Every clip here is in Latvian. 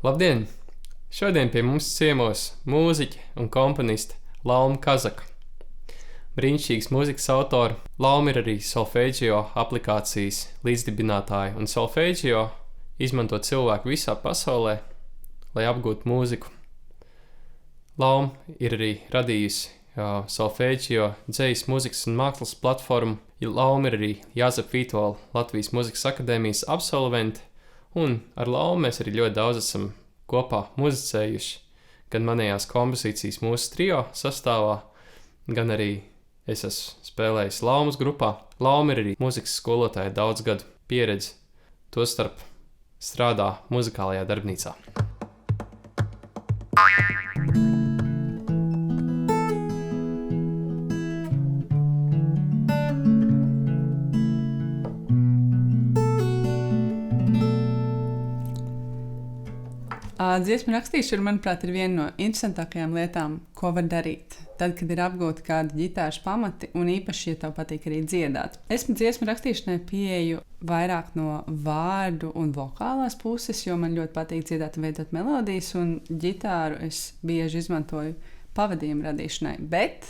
Labdien! Šodien pie mums ciemos mūziķe un komponiste Lauma Kazaka. Brīnišķīgs mūzikas autori. Lauma ir arī solfēģio aplikācijas līdzdibinātāja, un solfēģio izmanto cilvēku visā pasaulē, lai apgūtu mūziku. Lauma ir arī radījusi solfēģio dzejas, mūzikas un mākslas platformu. Lauma ir arī Jāzepa Vītola Latvijas Mūzikas akadēmijas absolvente, un ar Laumu mēs arī ļoti daudz esam kopā muzicējuši, gan manējās kompozīcijas mūsu trio sastāvā, gan arī es esmu spēlējis Laumas grupā. Lauma ir arī mūzikas skolotāja daudz gadu pieredzi, tostarp strādā muzikālajā darbnīcā. Dziesmu rakstīšana, manuprāt, ir viena no interesantākajām lietām, ko var darīt. Tad, kad ir apgūti kādi ģitāras pamati, un īpaši, ja tev patīk arī dziedāt. Esmu dziesmu rakstīšanai pieeju vairāk no vārdu un vokālās puses, jo man ļoti patīk dziedāt un veidot melodijas, un ģitāru es bieži izmantoju pavadījumu radīšanai, bet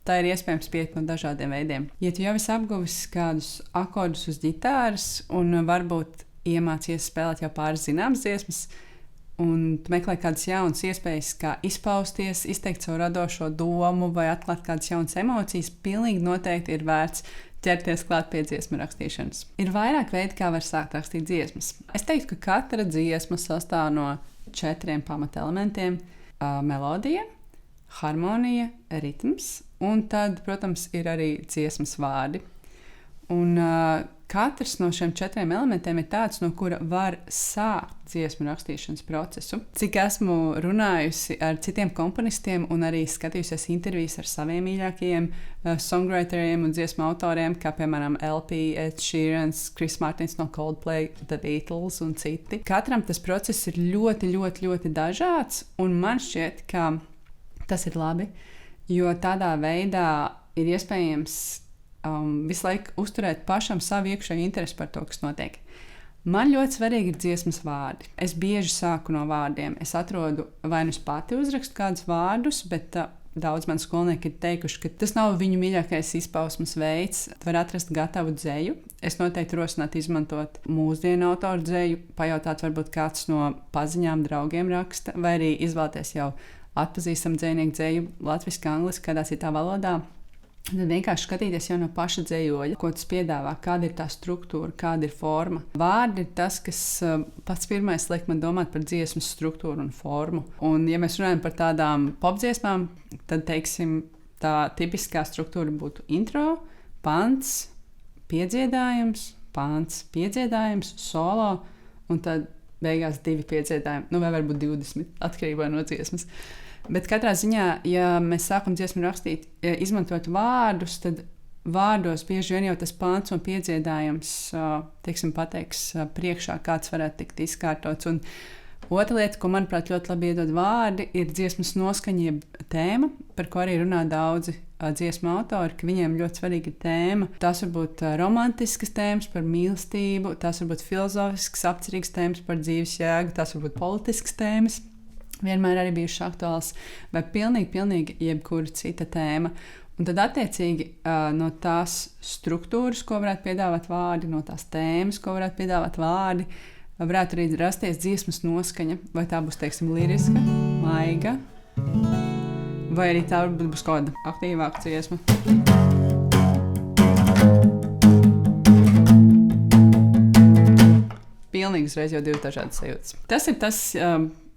tā ir iespējams pieiet no dažādiem veidiem. Ja tu jau esi apguvis kādus akordus uz ģitāras un varbūt iemācies spēlēt jau pāris zināmas dziesmas, un tu meklē kādas jaunas iespējas, kā izpausties, izteikt savu radošo domu vai atklāt kādas jaunas emocijas, pilnīgi noteikti ir vērts ķerties klāt pie dziesmu rakstīšanas. Ir vairāk veidi, kā var sākt rakstīt dziesmas. Es teiktu, ka katra dziesma sastāv no 4 pamatelementiem – melodija, harmonija, ritms, un tad, protams, ir arī dziesmas vārdi. Un katrs no šiem 4 elementiem ir tāds, no kura var sākt dziesmu rakstīšanas procesu. Cik esmu runājusi ar citiem komponistiem un arī skatījusies intervijas ar saviem mīļākajiem songwriteriem un dziesmu autoriem, kā piemēram LP, Ed Sheeran, Chris Martins no Coldplay, The Beatles un citi. Katram tas process ir ļoti dažāds, un man šķiet, ka tas ir labi, jo tādā veidā ir iespējams visu laiku uzturēt pašam savu iekšēju interesi par to, kas notiek. Man ļoti svarīgi ir dziesmas vārdi. Es bieži sāku no vārdiem. Es atrodu vai nu es pati uzrakstu kādus vārdus, bet daudz man skolnieki ir teikuši, ka tas nav viņu mīļākais izpausmes veids. Var atrast gatavu dzeju. Es noteikti rosinātu izmantot mūsdienu autoru dzeju, pajautāt varbūt kāds no paziņām draugiem raksta, vai arī izvēlēties jau atpazīstam dzejnieku dzeju latviski, angliski, kādā citā valodā. Tad vienkārši skatīties jau no paša dzejoļa, ko tas piedāvā, kāda ir tā struktūra, kāda ir forma. Vārdi ir tas, kas pats pirmais liek man domāt par dziesmas struktūru un formu. Un, ja mēs runājam par tādām popdziesmām, tad, teiksim, tā tipiskā struktūra būtu intro, pants, piedziedājums, solo, un tad beigās 2 piedziedājumi, vai varbūt 20, atkarībā no dziesmas. Bet katrā ziņā, ja mēs sākam dziesmu rakstīt, izmantot vārdus, tad vārdos bieži vien jau tas pants un piedziedājums, teiksim, pateiks priekšā, kāds varētu tikt izkārtots. Un otra lieta, ko, manuprāt, ļoti labi iedod vārdi, ir dziesmas noskaņa, jeb tēma, par ko arī runā daudzi dziesmu autori, ka viņiem ļoti svarīga tēma. Tās var būt romantiskas tēmas par mīlestību, tās var būt filozofiskas, apcerīgas tēmas par dzīves jēgu, tās var būt politiskas tēmas. Vienmēr arī bijušas aktuāls, vai pilnīgi jebkura cita tēma. Un tad, attiecīgi, no tās struktūras, ko varētu piedāvāt vārdi, no tās tēmas, ko varētu piedāvāt vārdi, varētu arī rasties dziesmas noskaņa, vai tā būs, teiksim, liriska, maiga, vai arī tā varbūt būs kāda aktīvāka dziesma. Pilnīgi uzreiz jau 2 dažādas sajūtas. Tas ir tas...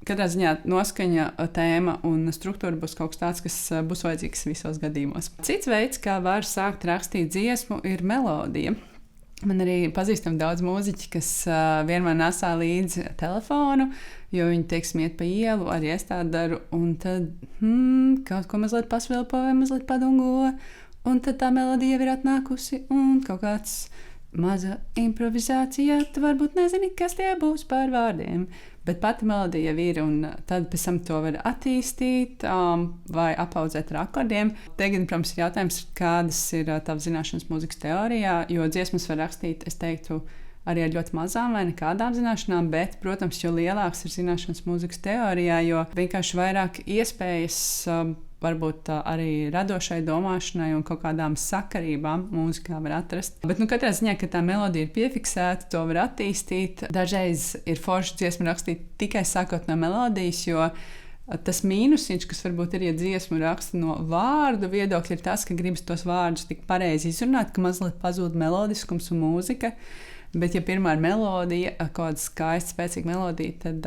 Katrā ziņā noskaņa, tēma un struktūra būs kaut kas tāds, kas būs vajadzīgs visos gadījumos. Cits veids, kā var sākt rakstīt dziesmu, ir melodija. Man arī pazīstam daudz mūziķi, kas vienmēr nesā līdzi telefonu, jo viņi, teiksim, iet pa ielu, arī es tā daru, un tad kaut ko mazliet pasvilpo vai mazliet padungo, un tad tā melodija jau ir atnākusi, un kaut kāds maza improvizācija, tu varbūt nezini, kas tie būs par vārdiem. Bet pati melodija jau ir, un tad pēc tam to var attīstīt vai apaudzēt ar akordiem. Tagad, protams, ir jautājums, kādas ir tavas zināšanas mūzikas teorijā, jo dziesmas var rakstīt, es teiktu, arī ar ļoti mazām vai nekādām zināšanām, bet, protams, jo lielāks ir zināšanas mūzikas teorijā, jo vienkārši vairāk iespējas varbūt arī radošai domāšanai un kaut kādām sakarībām mūzikā var atrast. Bet katrā ziņā, kad tā melodija ir piefiksēta, to var attīstīt. Dažreiz ir forši dziesmu rakstīt tikai sākot no melodijas, jo tas mīnusiņš, kas varbūt ir, ja dziesmu raksta no vārdu viedokļa, ir tas, ka gribas tos vārdus tik pareizi izrunāt, ka mazliet pazūd melodiskums un mūzika. Bet, ja pirmā ir melodija, kaut kāda skaista, spēcīga melodija, tad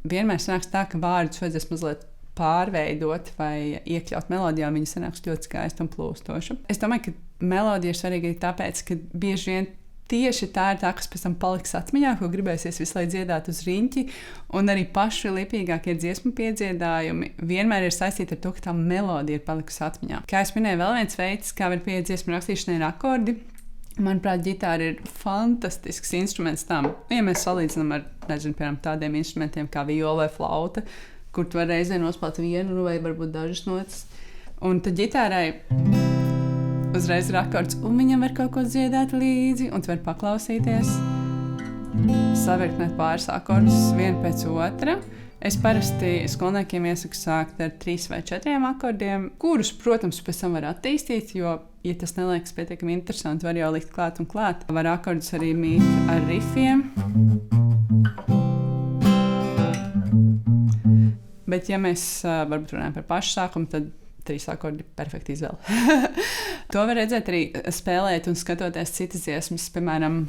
vienmēr sanāks tā, ka vārdus vajadzēs mazliet pārveidot vai iekļaut melodijā, un viņi sanāks ļoti skaisti un plūstoši. Es domāju, ka melodija ir svarīga arī tāpēc, ka bieži vien tieši tā ir tā, kas pēc tam paliks atmiņā, ko gribēsies visu laiku dziedāt uz riņķi, un arī paši lipīgākie dziesmu piedziedājumi vienmēr ir saistīti ar to, ka tā melodija ir palikusi atmiņā. Kā es minēju, vēl viens veids, kā var pieiet dziesmu rakstīšanai, ir akordi. Manuprāt, ģitāra ir fantastisks instruments tam. Ja mēs salīdzinām ar, piemēram, tādiem instrumentiem kā viola vai flauta, kur tu vari reizē nospēlēt vienu vai varbūt dažas notas. Un tad ģitārai uzreiz ir akords, un viņam var kaut ko dziedāt līdzi, un tu vari paklausīties, savirknēt pāris akordus vienu pēc otra. Es parasti skolniekiem iesaku sākt ar 3 vai 4 akordiem, kurus, protams, pēc tam var attīstīt, jo, ja tas neliekas pietiekami interesanti, var jau likt klāt un klāt. Var akordus arī mīt ar rifiem. Bet, ja mēs varbūt runājam par pašu sākumu, tad 3 akordi perfekti izvēle. To var redzēt arī spēlēt un skatoties citas dziesmas, piemēram,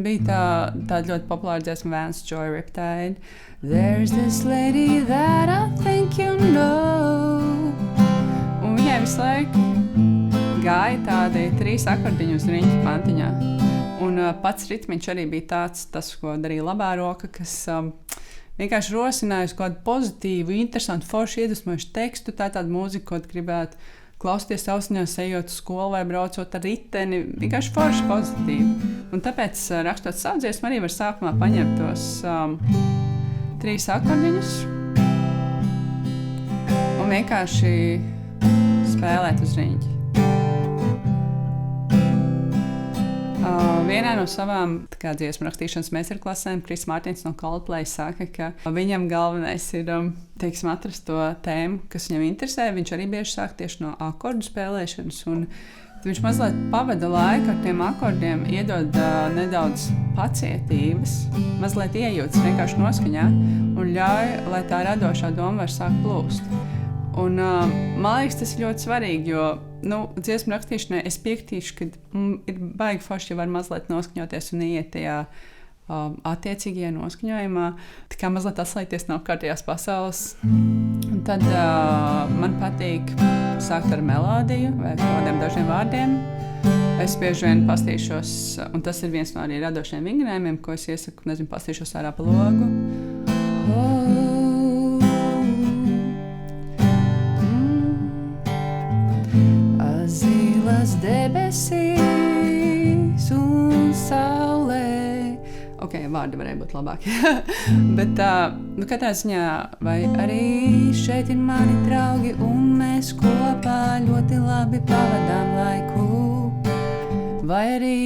bija tā ļoti populāra dziesma Vance Joy Riptide. There's this lady that I think you know. Un viņai visu laiku gāja tādi 3 akordiņi uz riņķa pantiņā. Un pats ritmiņš arī bija tas, ko darīja labā roka, kas vienkārši rosināja uz kādu pozitīvu, interesantu, foršu iedvesmojušu tekstu. Tā ir tāda mūzika, ko gribētu klausīties austiņās, ejot uz skolu vai braucot ar riteni. Vienkārši forši pozitīvi. Un tāpēc, rakstot savu dziesmu, arī var sākumā paņemt tos 3 akordiņus un vienkārši spēlēt uz riņķi. Vienā no savām dziesmu rakstīšanas meistarklasēm Kris Mārtiņš no Coldplay saka, ka viņam galvenais ir atrast to tēmu, kas viņam interesē. Viņš arī bieži sāk tieši no akordu spēlēšanas, un viņš mazliet pavada laiku ar tiem akordiem, iedod nedaudz pacietības, mazliet iejūtas vienkārši noskaņā un ļauj, lai tā radošā doma var sākt plūst. Un, man liekas, tas ir ļoti svarīgi, jo dziesmu rakstīšanai es piekritīšu, ka ir baigi forši, ja var mazliet noskaņoties un iet tajā attiecīgajā noskaņojumā, tā kā mazliet atslēgties no kārtējās pasaules. Un tad man patīk sākt ar melodiju vai kādiem dažiem vārdiem. Es bieži vien pastīšos, un tas ir viens no arī radošiem vingrinājumiem, ko es iesaku, pastīšos ārā pa logu. Zilas debesīs un saulē. Ok, vārdi varēja būt labāki. Bet katrā ziņā, vai arī šeit ir mani draugi un mēs kopā ļoti labi pavadām laiku. Vai arī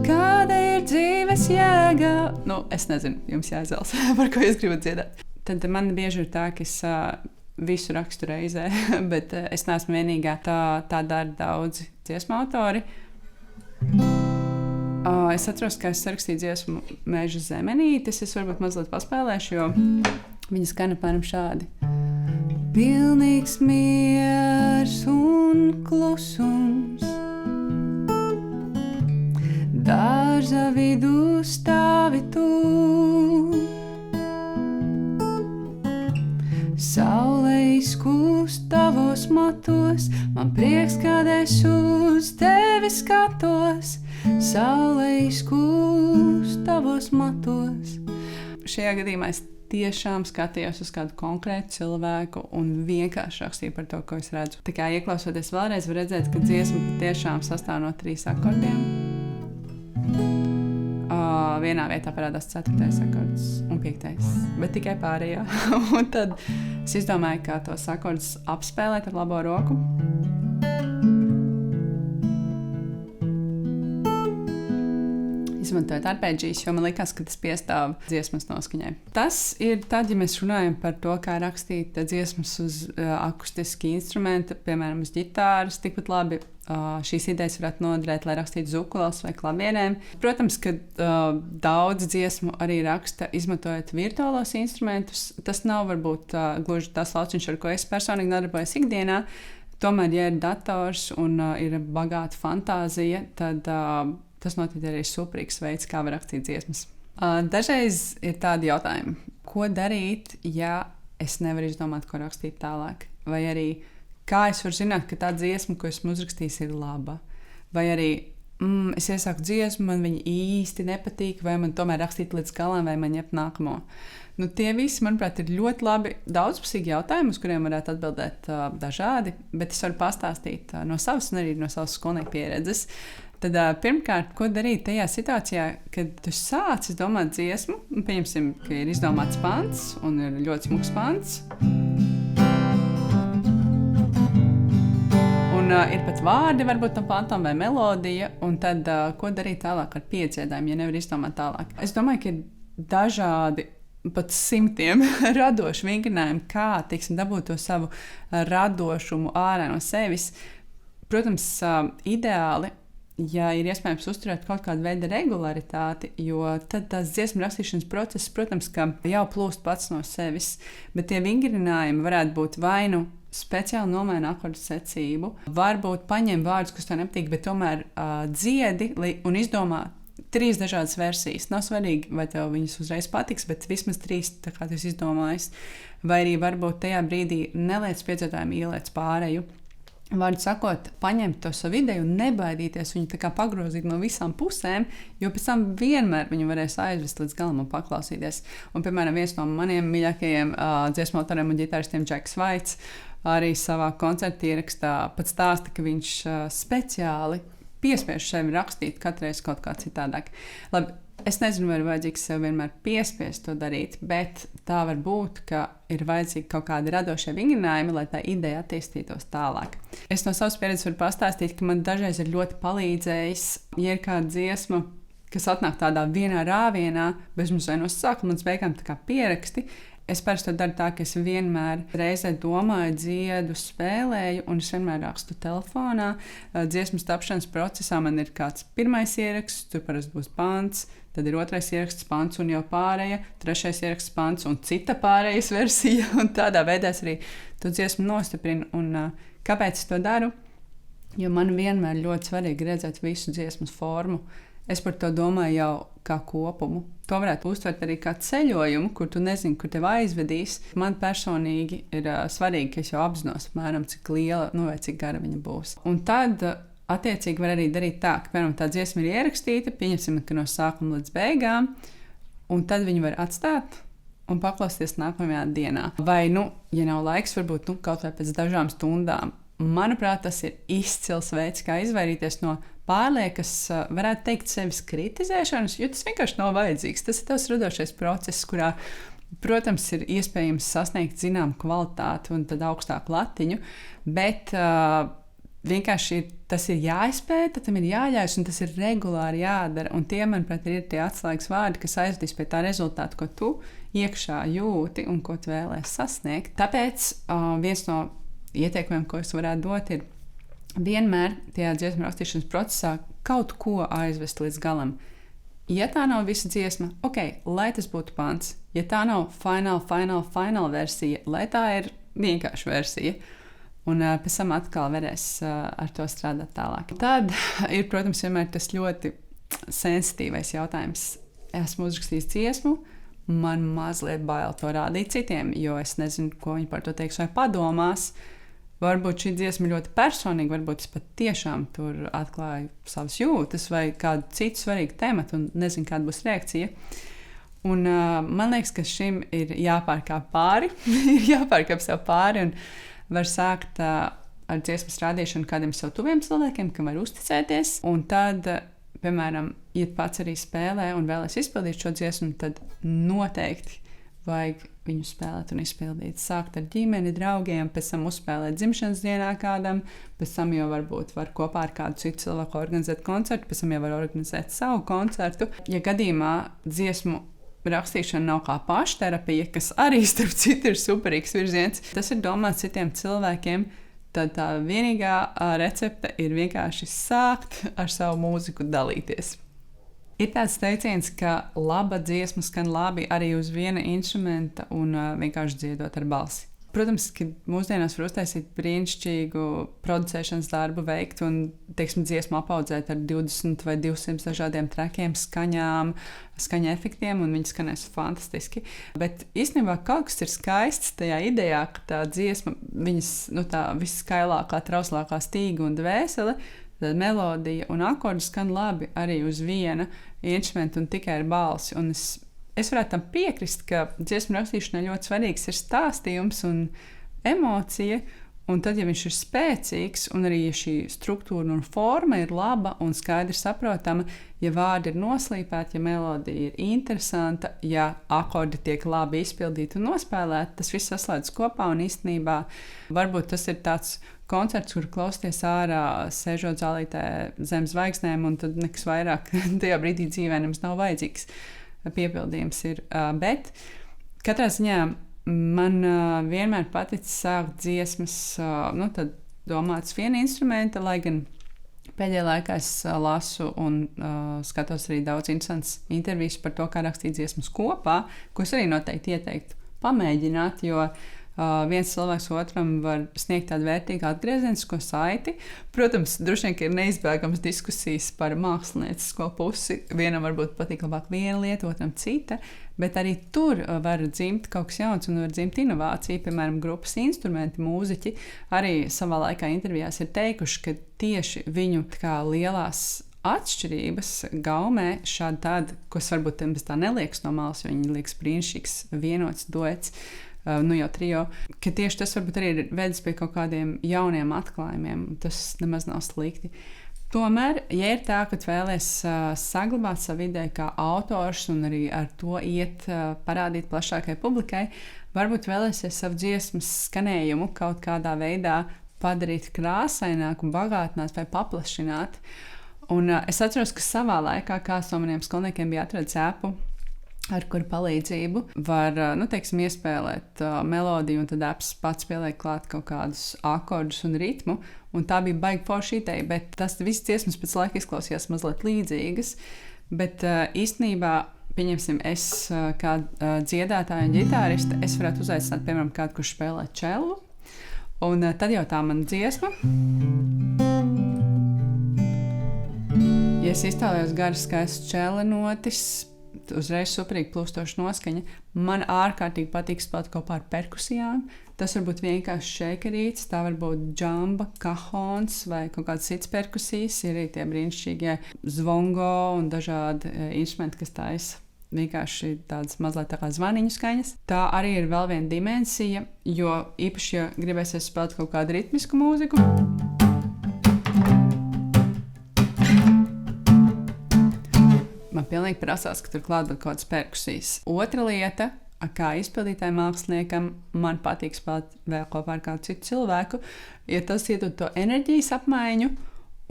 kāda ir dzīves jēga? Es nezinu, jums jāizvēlas, par ko jūs gribat dziedāt. Tad man bieži ir tā, ka es visu rakstu reizē, bet es neesmu vienīgā. Tā dara daudzi dziesmu autori. Es atceros, ka es sarakstīju dziesmu Meža zemenītes. Es varbūt mazliet paspēlēšu, jo viņa skan apmēram šādi. Pilnīgs miers un klusums, dārza vidū stāvi tu. Saule izkūst tavos matos, man prieks, kad es uz tevi skatos. Saule izkūst tavos matos. Šajā gadījumā es tiešām skatījos uz kādu konkrētu cilvēku un vienkārši rakstīju par to, ko es redzu. Tā kā ieklausoties vēlreiz, var redzēt, ka dziesma tiešām sastāv no 3 akordiem. Vienā vietā parādās 4. akords un 5. bet tikai pārējā. Un tad es izdomāju, kā tos akordus apspēlēt ar labo roku. izmantojot arpēģijas, jo man likās, ka tas piestāv dziesmas noskaņai. Tas ir tad, ja mēs runājam par to, kā rakstīt dziesmas uz akustiski instrumenta, piemēram, uz ģitāras, tikpat labi šīs idejas varētu noderēt, lai rakstītu uz ukules vai klavierēm. Protams, ka daudz dziesmu arī raksta izmantojot virtuālos instrumentus. Tas nav varbūt gluži tas lauciņš, ar ko es personīgi nodarbojos ikdienā. Tomēr, ja ir dators un ir bagāta fantāzija, tad tas noteikti arī ir superīgs veids, kā var rakstīt dziesmas. Dažreiz ir tādi jautājumi, ko darīt, ja es nevaru izdomāt, ko rakstīt tālāk? Vai arī kā es varu zināt, ka tā dziesma, ko esmu uzrakstījis, ir laba? Vai arī es iesāku dziesmu, man viņa īsti nepatīk, vai man tomēr rakstīt līdz galam, vai man ņemt nākamo? Tie visi, manuprāt, ir ļoti labi daudzpusīgi jautājumi, uz kuriem varētu atbildēt dažādi, bet es varu pastāstīt no savas un arī no savas skolnieku pieredzes. Tad pirmkārt, ko darīt tajā situācijā, kad tu sācis domāt dziesmu, un pieņemsim, ka ir izdomāts pants un ir ļoti smuks pants. Un ir pat vārdi varbūt tam pantam vai melodija, un tad ko darīt tālāk ar piedziedājumu, ja nevar izdomāt tālāk. Es domāju, ka ir dažādi pat simtiem radošu vingrinājumi, kā dabūt to savu radošumu ārā no sevis. Protams, ideāli, ja ir iespējams uzturēt kaut kādu veidu regularitāti, jo tad tās dziesmu rakstīšanas process, protams, ka jau plūst pats no sevis, bet tie vingrinājumi varētu būt vai nu speciāli nomaina akordu secību, varbūt paņem vārdus, kas tev nepatīk, bet tomēr dziedi un izdomā 3 dažādas versijas. Nav svarīgi, vai tev viņas uzreiz patiks, bet vismaz 3, tā kā tu esi izdomājis. Vai arī varbūt tajā brīdī neliec piedziedājumu, ieliec pārēju. Vārdu sakot, paņemt to savu ideju un nebaidīties viņu tā kā pagrozīt no visām pusēm, jo pēc tam vienmēr viņu varēs aizvest līdz galam un paklausīties. Un, piemēram, viens no maniem mīļākajiem dziesmu autoriem un ģitāristiem, Džeks Vaits, arī savā koncerta ierakstā pat stāsta, ka viņš speciāli piespiež sevi rakstīt katreiz kaut kā citādāk. Labi, es nezinu, vai ir vajadzīgs sev vienmēr piespiest to darīt, bet tā var būt, ka ir vajadzīgi kaut kādi radošie vingrinājumi, lai tā ideja attīstītos tālāk. Es no savas pieredzes varu pastāstīt, ka man dažreiz ir ļoti palīdzējis, ja ir kāda dziesma, kas atnāk tādā vienā rāvienā, bez mums vai no sākuma līdz beigām tā kā pieraksti. Es parasti to daru tā, ka es vienmēr reizē domāju, dziedu, spēlēju, un es vienmēr rakstu telefonā. Dziesmas tapšanas procesā man ir kāds pirmais ieraksts, tur parasti būs pants, tad ir otrais ieraksts, pants un jau pārēja, trešais ieraksts, pants un cita pārējas versija, un tādā veidā es arī to dziesmu nostiprinu. Un kāpēc es to daru? Jo man vienmēr ļoti svarīgi redzēt visu dziesmas formu. Es par to domāju jau kā kopumu. To varētu uztvert arī kā ceļojumu, kur tu nezini, kur tev aizvedīs. Man personīgi ir svarīgi, ka es jau apzinos, apmēram, cik liela vai cik gara viņa būs. Un tad, attiecīgi, var arī darīt tā, ka, piemēram, tā dziesma ir ierakstīta, pieņemsim, ka no sākuma līdz beigām, un tad viņu var atstāt un paklausīties nākamajā dienā. Vai, ja nav laiks, varbūt kaut vai pēc dažām stundām. Manuprāt, tas ir izcils veids, kā izvairīties no pārliekas, varētu teikt, sevis kritizēšanas, jo tas vienkārši nav vajadzīgs. Tas ir tavs radošais process, kurā, protams, ir iespējams sasniegt zināmu kvalitāti un tad augstāku latiņu, bet vienkārši tas ir jāizpēta, tam ir jāļaujas un tas ir regulāri jādara. Un tie, manuprāt, ir tie atslēgas vārdi, kas aizvedīs pie tā rezultāta, ko tu iekšā jūti un ko tu vēlēsi sasniegt. Tāpēc viens no ieteikumiem, ko es varētu dot, ir vienmēr tajā dziesmu rakstīšanas procesā kaut ko aizvest līdz galam. Ja tā nav visa dziesma, ok, lai tas būtu pants. Ja tā nav final versija, lai tā ir vienkārša versija. Un pēc tam atkal varēs ar to strādāt tālāk. Tad ir, protams, vienmēr tas ļoti sensitīvais jautājums. Esmu uzrakstījis dziesmu, man mazliet bail to rādīt citiem, jo es nezinu, ko viņi par to teiks vai padomās. Varbūt šī dziesma ļoti personīga, varbūt es pat tiešām tur atklāju savas jūtas vai kādu citu svarīgu tematu un nezinu, kāda būs reakcija. Un man liekas, ka šim ir jāpārkāp pāri, jāpārkāp sev pāri un var sākt ar dziesmas rādīšanu kādiem sev tuviem cilvēkiem, kam var uzticēties. Un tad, piemēram, ja pats arī spēlē un vēlas izpildīt šo dziesmu, tad noteikti vajag viņu spēlēt un izpildīt. Sākt ar ģimeni, draugiem, pēc tam uzspēlēt dzimšanas dienā kādam, pēc tam jau varbūt var kopā ar kādu citu cilvēku organizēt koncertu, pēc tam jau var organizēt savu koncertu. Ja gadījumā dziesmu rakstīšana nav kā pašterapija, kas arī starp citu ir superīgs virziens, tas ir domāts citiem cilvēkiem, tad tā vienīgā recepte ir vienkārši sākt ar savu mūziku dalīties. Ir tāds teiciens, ka laba dziesma skan labi arī uz viena instrumenta un vienkārši dziedot ar balsi. Protams, ka mūsdienās var uztaisīt brīnišķīgu producēšanas darbu, veikt un, teiksim, dziesmu apaudzēt ar 20 vai 200 dažādiem trekiem, skaņām, skaņa efektiem, un viņi skanēs fantastiski. Bet īstenībā kaut kas ir skaists tajā idejā, ka tā dziesma, viņas, tā viskailākā, trauslākā stīga un dvēsele, tad melodija un akordi skan labi arī uz viena instrumenta un tikai ar balsi. Un es varētu tam piekrist, ka dziesmu rakstīšanai ļoti svarīgs ir stāstījums un emocija. Un tad, ja viņš ir spēcīgs, un arī ja šī struktūra un forma ir laba un skaidri saprotama, ja vārdi ir noslīpēti, ja melodija ir interesanta, ja akordi tiek labi izpildīti un nospēlēti, tas viss saslēdz kopā. Un īstenībā varbūt tas ir tāds koncerts, kur klausties ārā, sēžot zālītē zem zvaigznēm, un tad nekas vairāk tajā brīdī dzīvē nemaz nav vajadzīgs. Piepildījums ir. Bet katrā ziņā man vienmēr paticis sākt dziesmas, tad domāts viena instrumenta, lai gan pēdējā laikā es lasu un skatos arī daudz interesants intervijas par to, kā rakstīt dziesmas kopā, ko es arī noteikti ieteiktu pamēģināt, jo viens cilvēks otram var sniegt tādu vērtīgu atgriezienisko saiti. Protams, droši vien, ka ir neizbēgams diskusijas par māksliniecisko pusi. Vienam varbūt patīk labāk viena lieta, otram cita, bet arī tur var dzimt kaut kas jauns un var dzimt inovācija. Piemēram, grupas instrumenti, mūziķi arī savā laikā intervijās ir teikuši, ka tieši viņu lielās atšķirības gaumē šādi tādi, kas varbūt bez tā neliekas no malas, jo viņi liekas brīnišķīgs vienots duets, jau trio, ka tieši tas varbūt arī ir vedis pie kaut kādiem jauniem atklājumiem. Tas nemaz nav slikti. Tomēr, ja ir tā, ka vēlies saglabāt savu ideju kā autors un arī ar to iet parādīt plašākai publikai, varbūt vēlēsies savu dziesmas skanējumu kaut kādā veidā padarīt krāsaināku, bagātināt vai paplašināt. Un es atceros, ka savā laikā kāds no maniem skolniekiem bija atradis äpu, ar kuru palīdzību var, iespēlēt melodiju, un tad apps pats pieliek klāt kaut kādus akordus un ritmu, un tā bija baigi forša ideja, bet tas viss dziesmas pēc laika izklausījās mazliet līdzīgas, bet īstenībā, pieņemsim, es kā dziedātāja un ģitāriste, es varētu uzaicināt, piemēram, kādu, kurš spēlē čellu, un tad jau tā mana dziesma. Ja es iztēlējos garas skaistas čelle notis, uzreiz superīgi plūstoša noskaņa. Man ārkārtīgi patīk spēlēt kopā ar perkusijām. Tas var būt vienkārši šeikerīts, tā var būt džamba, kahons vai kaut kāds cits perkusijas. Ir arī tie brīnišķīgie zvongo un dažādi instrumenti, kas taisa vienkārši tādas mazliet tā kā zvaniņu skaņas. Tā arī ir vēl viena dimensija, jo īpaši, ja gribēsies spēlēt kaut kādu ritmisku mūziku, man pilnīgi prasās, ka tur klāt būtu kaut kādas perkusijas. Otra lieta, kā izpildītāja māksliniekam, man patīk spēlēt vēl kopā ar kādu citu cilvēku, ja tas iedod to enerģijas apmaiņu,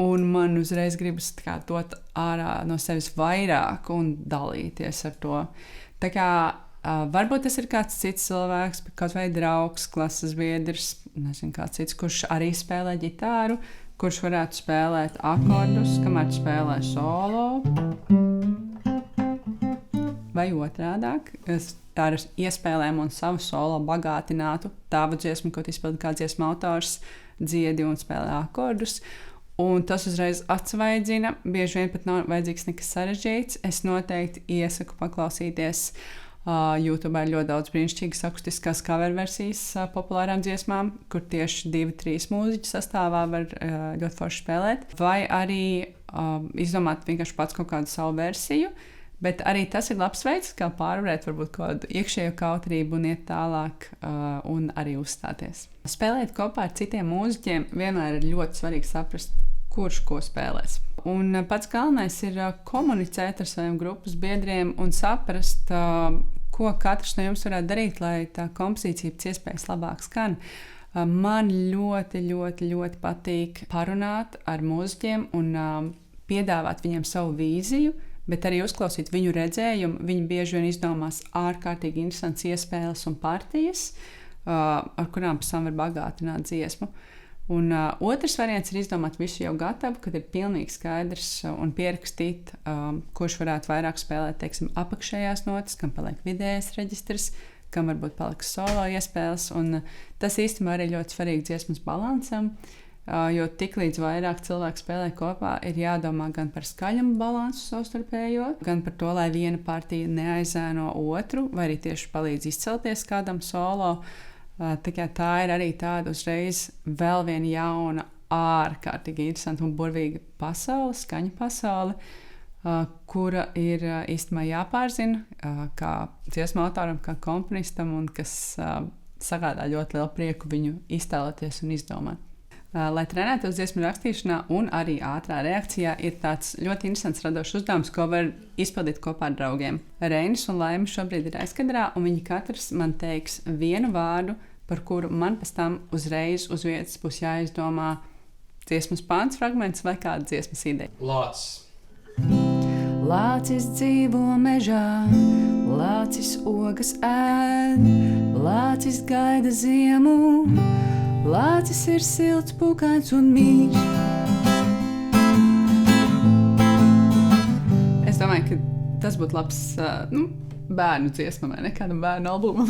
un man uzreiz gribas dot ārā no sevis vairāk un dalīties ar to. Tā kā varbūt tas ir kāds cits cilvēks, kaut vai draugs, klases biedrs, nezinu, kāds cits, kurš arī spēlē ģitāru, kurš varētu spēlēt akordus, kamēr spēlē solo. Vai otrādāk, ar iespēlēm un savu solo bagātinātu tavu dziesmu, ko izpilda kāds dziesmu autors, dziedi un spēlē akordus. Un tas uzreiz atsvaidzina, bieži vien pat nav vajadzīgs nekas sarežģīts. Es noteikti iesaku paklausīties YouTube ir ļoti daudz brīnišķīgas akustiskās cover versijas populārām dziesmām, kur tieši 2-3 mūziķu sastāvā var ļoti forši spēlēt. Vai arī izdomāt vienkārši pats kaut kādu savu versiju. Bet arī tas ir labs veids, kā pārvarēt varbūt kādu iekšējo kautrību un iet tālāk un arī uzstāties. Spēlēt kopā ar citiem mūziķiem vienmēr ir ļoti svarīgi saprast, kurš ko spēlēs. Un pats galvenais ir komunicēt ar saviem grupas biedriem un saprast, ko katrs no jums varētu darīt, lai tā kompozīcija pēc iespējas labāk skan. Man ļoti, ļoti, ļoti patīk parunāt ar mūziķiem un piedāvāt viņiem savu vīziju, bet arī uzklausīt viņu redzējumu. Viņi bieži vien izdomās ārkārtīgi interesants iespēles un partijas, ar kurām pēc tam var bagātināt dziesmu. Un otrs variants ir izdomāt visu jau gatavu, kad ir pilnīgi skaidrs un pierakstīt, kurš varētu vairāk spēlēt, teiksim, apakšējās notas, kam paliek vidējais reģistrs, kam varbūt paliks solo iespējas. Un tas īstenībā arī ļoti svarīgi dziesmas balansam, jo tiklīdz vairāk cilvēku spēlē kopā, ir jādomā gan par skaļumu balansu savstarpējo, gan par to, lai viena partija neaizēno otru, vai arī tieši palīdz izcelties kādam solo. Tā ir arī tāda uzreiz vēl viena jauna, ārkārtīgi interesanta un burvīga pasaule, skaņu pasaule, kura ir īstenībā jāpārzina kā dziesmu autoram, kā komponistam, un kas sagādā ļoti lielu prieku viņu iztēloties un izdomāt. Lai trenētos dziesmu rakstīšanā un arī ātrā reakcijā, ir tāds ļoti interesants radošs uzdevums, ko var izpildīt kopā ar draugiem. Reinis un Laima šobrīd ir aizkadrā, un viņi katrs man teiks vienu vārdu, par kuru man pēc tam uzreiz uz vietas būs jāizdomā dziesmas pāns fragments vai kāda dziesmas ideja. Lācis. Lācis dzīvo mežā, lācis ogas ēd, lācis gaida ziemu, lācis ir silts, pūkains un mīļš. Es domāju, ka tas būtu labs bērnu dziesma vai ne kādam bērnu albumam.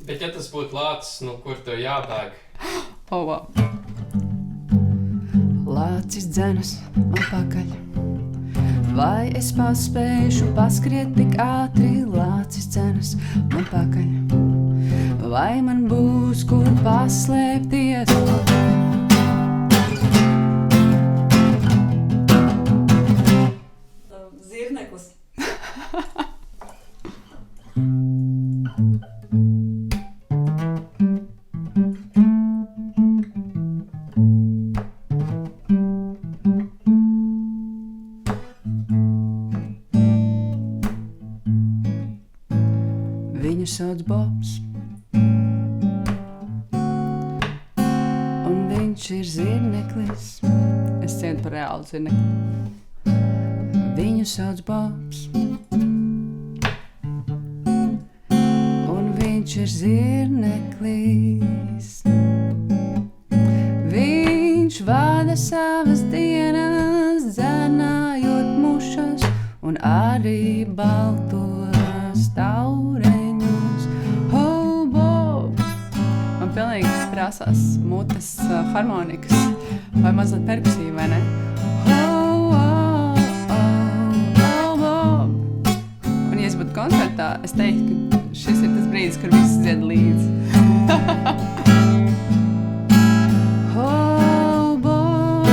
Bet ja tas būtu lācis, kur tev jābēg? Wow. Lācis dzenas man pakaļ. Vai es paspēšu paskriet tik ātri? Lācis dzenas man pakaļ. Vai man būs kur paslēpties? Zirneklis. Viņu sauc Bobs, un viņš ir zirneklis. Es cietu par reālu zirnekli. Viņu sauc Bobs, un viņš ir zirneklis. Viņš vada savas dienas, dzernājot mušas un arī baltos taureņus. Oh, Bob! Man pilnīgi prasās mutes harmonikas vai mazliet perkusija, vai ne? Oh, oh, oh, oh, Bob! Un ja es būtu koncertā, es teiktu, ka šis ir tas brīdis, kur visi dzied līdzi. Oh, Bob!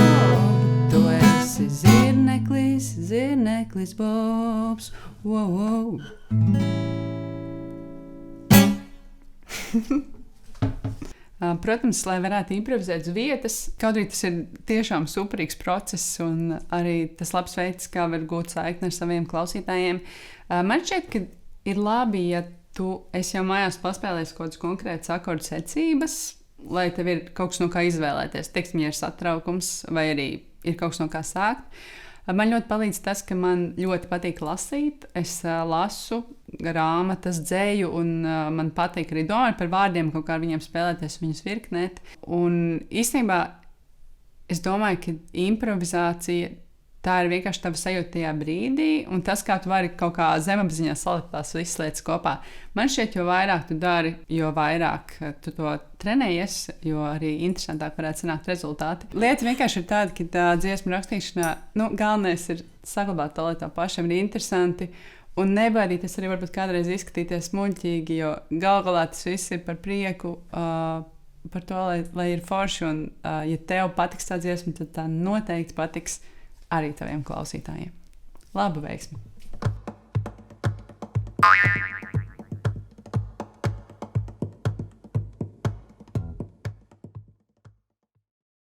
Tu esi zirneklis, zirneklis Bobs. Wow, wow. Protams, lai varētu improvizēt uz vietas, kaut arī tas ir tiešām superīgs process un arī tas labs veids, kā var gūt saikni ar saviem klausītājiem. Man šķiet, ka ir labi, ja tu esi jau mājās paspēlējis kaut kādas konkrētas akordu secības, lai tev ir kaut kas no kā izvēlēties. Teiksim, ja ir satraukums vai arī ir kaut kas no kā sākt. Man ļoti palīdz tas, ka man ļoti patīk lasīt. Es lasu grāmatas, dzēju, un man patīk arī domāt par vārdiem, kaut kā ar viņiem spēlēties, viņus virknēt. Un īstenībā es domāju, ka improvizācija tā ir vienkārši tava sajūta tajā brīdī, un tas, kā tu vari kaut kā zemapziņā salikt tās visas lietas kopā. Man šķiet, jo vairāk tu dari, jo vairāk tu to trenējies, jo arī interesantāk varētu sanākt rezultāti. Lieta vienkārši ir tāda, ka tā dziesmu rakstīšanā, galvenais ir saglabāt to, lai tā pašam ir interesanti, un nebaidīties arī varbūt kādreiz izskatīties muļķīgi, jo gal galā tas viss ir par prieku, par to, lai ir forši, un ja tev patiks tā dziesma, tad tā noteikti patiks arī taviem klausītājiem. Labu veiksmi!